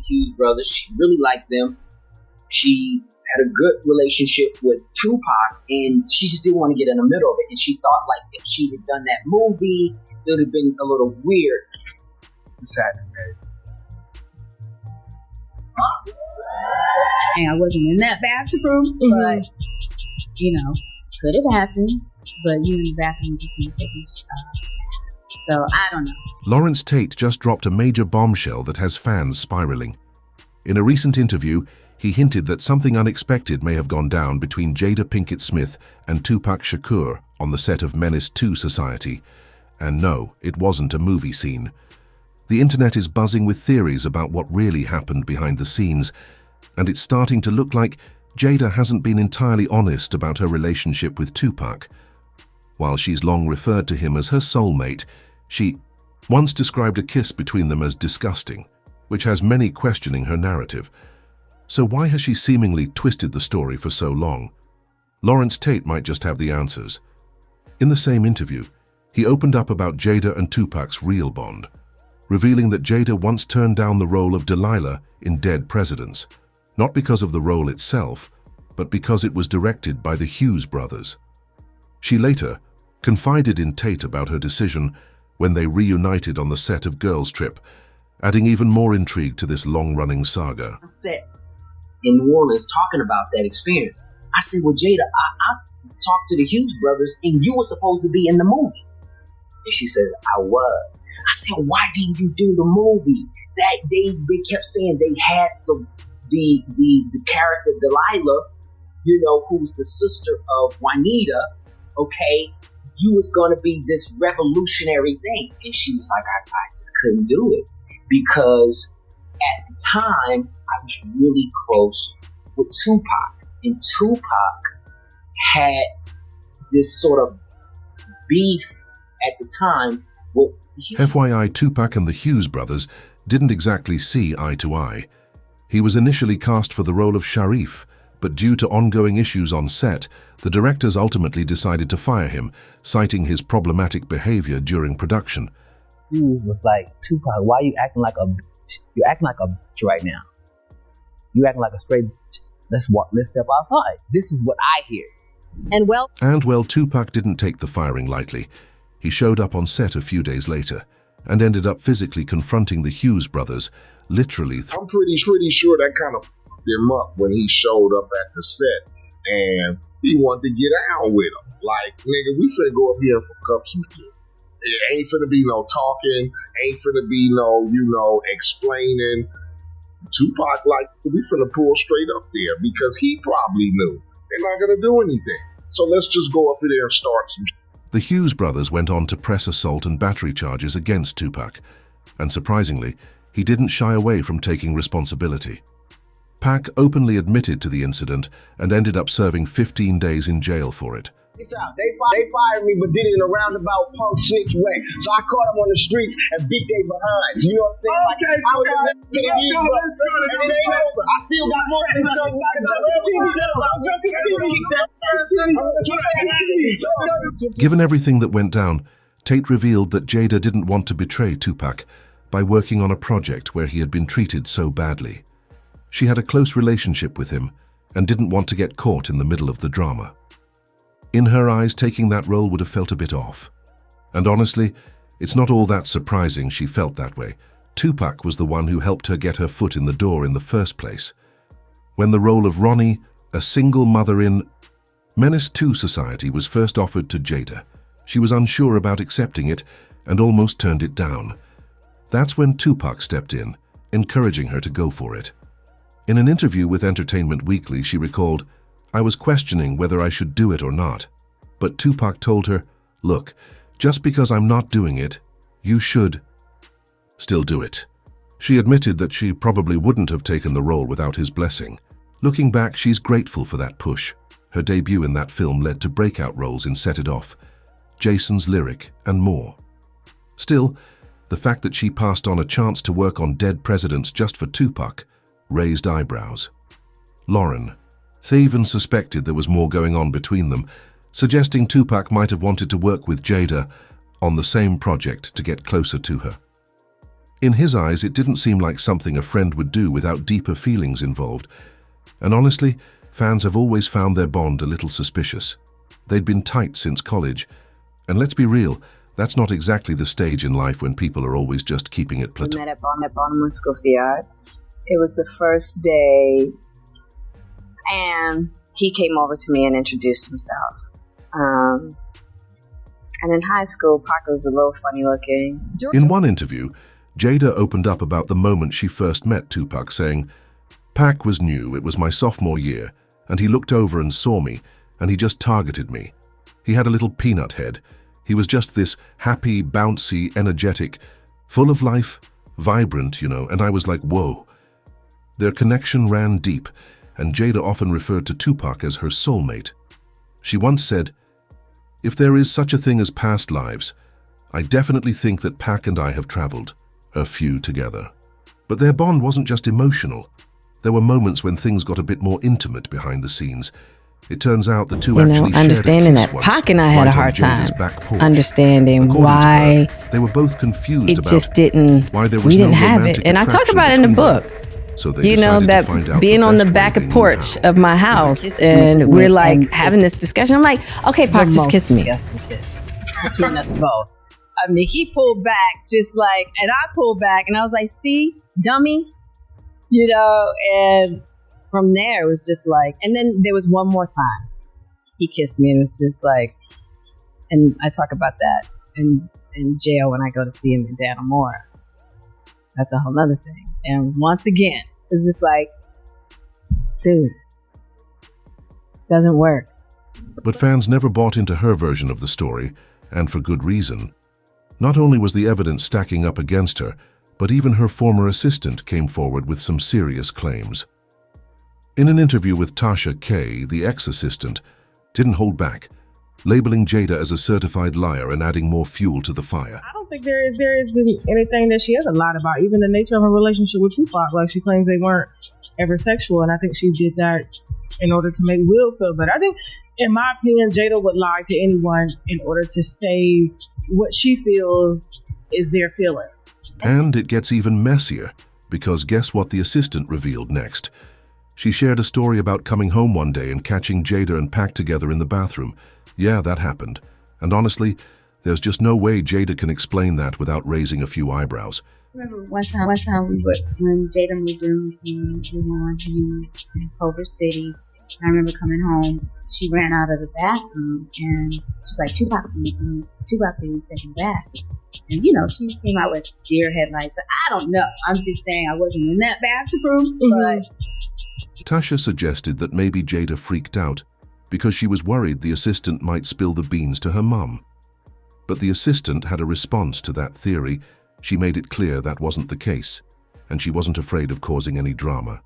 the Hughes brothers. She really liked them. She had a good relationship with Tupac, and she just didn't want to get in the middle of it. And she thought, like, if she had done that movie, it would have been a little weird. What's happening, babe? And I wasn't in that bathroom, but, could have happened. But you in the bathroom just in taking a shot. So, I don't know. Larenz Tate just dropped a major bombshell that has fans spiraling. In a recent interview, he hinted that something unexpected may have gone down between Jada Pinkett Smith and Tupac Shakur on the set of Menace II Society. And no, it wasn't a movie scene. The internet is buzzing with theories about what really happened behind the scenes, and it's starting to look like Jada hasn't been entirely honest about her relationship with Tupac. While she's long referred to him as her soulmate, she once described a kiss between them as disgusting, which has many questioning her narrative. So why has she seemingly twisted the story for so long? Larenz Tate might just have the answers. In the same interview, he opened up about Jada and Tupac's real bond, revealing that Jada once turned down the role of Delilah in Dead Presidents, not because of the role itself, but because it was directed by the Hughes brothers. She later confided in Tate about her decision when they reunited on the set of Girls Trip, adding even more intrigue to this long-running saga. I sat in New Orleans talking about that experience. I said, well, Jada, I talked to the Hughes brothers, and you were supposed to be in the movie. And she says, I was. I said, why didn't you do the movie? That they kept saying they had the character Delilah, who's the sister of Juanita, okay, you was going to be this revolutionary thing. And she was like, I just couldn't do it because at the time I was really close with Tupac, and Tupac had this sort of beef at the time with FYI, Tupac and the Hughes brothers didn't exactly see eye to eye. He was initially cast for the role of Sharif, but due to ongoing issues on set, the directors ultimately decided to fire him, citing his problematic behavior during production. Hughes was like, Tupac, why are you acting like a bitch? You're acting like a bitch right now. You acting like a straight bitch. Let's step outside. This is what I hear. And well, Tupac didn't take the firing lightly. He showed up on set a few days later and ended up physically confronting the Hughes brothers, literally. I'm pretty sure that kind of fucked him up when he showed up at the set and he wanted to get down with him. Like, nigga, we finna go up here and fuck up some shit. It ain't finna be no talking, ain't finna be no, explaining. Tupac, like, we finna pull straight up there because he probably knew they're not gonna do anything. So let's just go up there and start some shit. The Hughes brothers went on to press assault and battery charges against Tupac, and surprisingly, he didn't shy away from taking responsibility. Pac openly admitted to the incident and ended up serving 15 days in jail for it. They fired me, but did it in a roundabout punk snitch way. So I caught them on the streets and beat their behinds. You know what I'm saying? Okay, I was to the Hughes brothers, and it ain't over. I still got more than jump to the TV. Given everything that went down, Tate revealed that Jada didn't want to betray Tupac by working on a project where he had been treated so badly. She had a close relationship with him and didn't want to get caught in the middle of the drama. In her eyes, taking that role would have felt a bit off. And honestly, it's not all that surprising she felt that way. Tupac was the one who helped her get her foot in the door in the first place. When the role of Ronnie, a single mother in Menace II Society, was first offered to Jada, she was unsure about accepting it and almost turned it down. That's when Tupac stepped in, encouraging her to go for it. In an interview with Entertainment Weekly, she recalled, "I was questioning whether I should do it or not, but Tupac told her, look, just because I'm not doing it, you should still do it." She admitted that she probably wouldn't have taken the role without his blessing. Looking back, she's grateful for that push. Her debut in that film led to breakout roles in Set It Off, Jason's Lyric, and more. Still, the fact that she passed on a chance to work on Dead Presidents just for Tupac raised eyebrows. Lauren, they even suspected there was more going on between them, suggesting Tupac might have wanted to work with Jada on the same project to get closer to her. In his eyes, it didn't seem like something a friend would do without deeper feelings involved. And honestly, fans have always found their bond a little suspicious. They'd been tight since college. And let's be real, that's not exactly the stage in life when people are always just keeping it We platonic. met at Baltimore School of the Arts. It was the first day, and he came over to me and introduced himself. And in high school, Pac was a little funny looking. In one interview, Jada opened up about the moment she first met Tupac, saying, "Pac was new, it was my sophomore year, and he looked over and saw me, and he just targeted me. He had a little peanut head. He was just this happy, bouncy, energetic, full of life, vibrant, and I was like, whoa." Their connection ran deep, and Jada often referred to Tupac as her soulmate. She once said, "If there is such a thing as past lives, I definitely think that Pac and I have traveled a few together." But their bond wasn't just emotional. There were moments when things got a bit more intimate behind the scenes. It turns out the two actually shared understanding a kiss that once, Pac and I had right a on hard Jada's time back porch. understanding According to why her, they were both confused it about just didn't, why there was we no didn't have it. romantic And I talk attraction about it in the between book. them. So they decided to find out That being the on the best back way they knew porch how. of my house, Kisses and Mrs. we're Smith, like and having this discussion. I'm like, okay, Pac, just kiss me. Disgusting kiss between us both. I mean, he pulled back just like, and I pulled back, and I was like, "See, dummy," And from there, it was just like, and then there was one more time he kissed me, and it was just like, and I talk about that in jail when I go to see him in Dannemora. That's a whole other thing. And once again, it's just like, dude, doesn't work. But fans never bought into her version of the story, and for good reason. Not only was the evidence stacking up against her, but even her former assistant came forward with some serious claims. In an interview with Tasha K., the ex-assistant, didn't hold back, labeling Jada as a certified liar and adding more fuel to the fire. I don't think there is anything that she hasn't lied about, even the nature of her relationship with Tupac. Like, she claims they weren't ever sexual, and I think she did that in order to make Will feel better. I think, in my opinion, Jada would lie to anyone in order to save what she feels is their feelings. And it gets even messier, because guess what the assistant revealed next? She shared a story about coming home one day and catching Jada and Pac together in the bathroom. Yeah, that happened. And honestly, there's just no way Jada can explain that without raising a few eyebrows. I remember one time when Jada moved in with me, we wanted to use in Culver City. I remember coming home, she ran out of the bathroom and she's like, Tupac's in the second bath. And she came out with deer headlights. I don't know. I'm just saying I wasn't in that bathroom, but Tasha suggested that maybe Jada freaked out because she was worried the assistant might spill the beans to her mum. But the assistant had a response to that theory. She made it clear that wasn't the case, and she wasn't afraid of causing any drama.